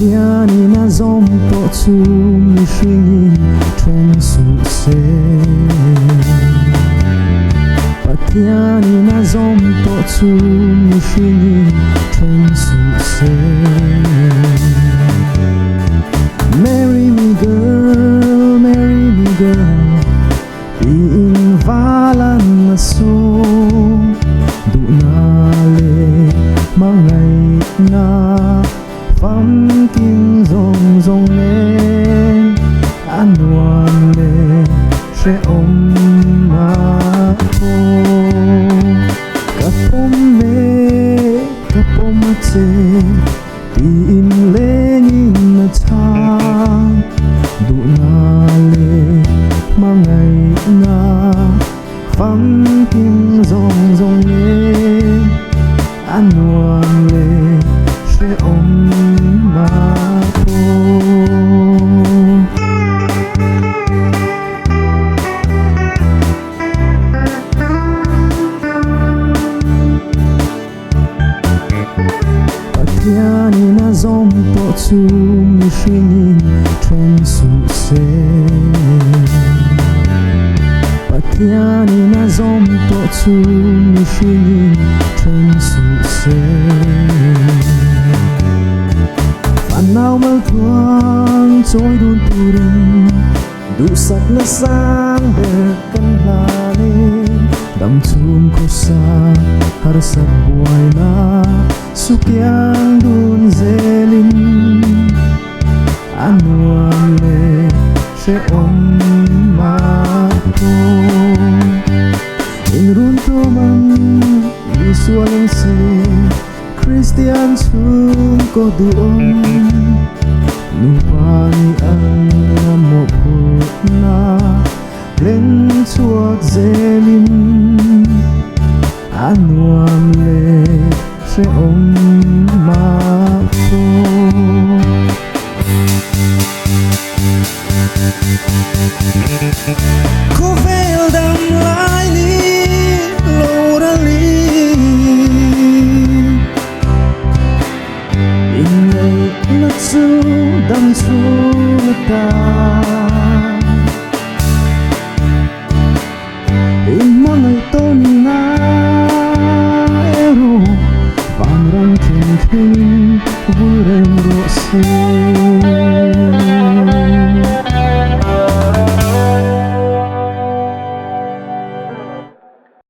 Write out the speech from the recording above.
Patiani na zompo tu mi shingin tren su se Patiani na zompo tu mi shingin tren su se Marry me girl Iing valan na so Du na le mangay na Pham kim rong rong lên an hoàn lệ sẽ ôm mà cô cặp ôm mà chê tin lệ nhìn mà cha đủ na lệ mà ngày na pham kim rong rong lên an hoàn lệ sẽ ôm mà cô Patiani na zompo tu mi shingin tren su se Patiani na zompo tu mi shingin tren su se nào mơ thoáng trôi đun turin đủ sạch là sang để căn là lên đam chum ko sa har sat buai na sukyang dun zelin anuam le she om ma ko in run to man visual se Christian chung ko duong Nupani ang mo po na Len chuak zelin Anuam le she om ma po Ko vel dam lai li lo ra li Inay na chu dam chu na ta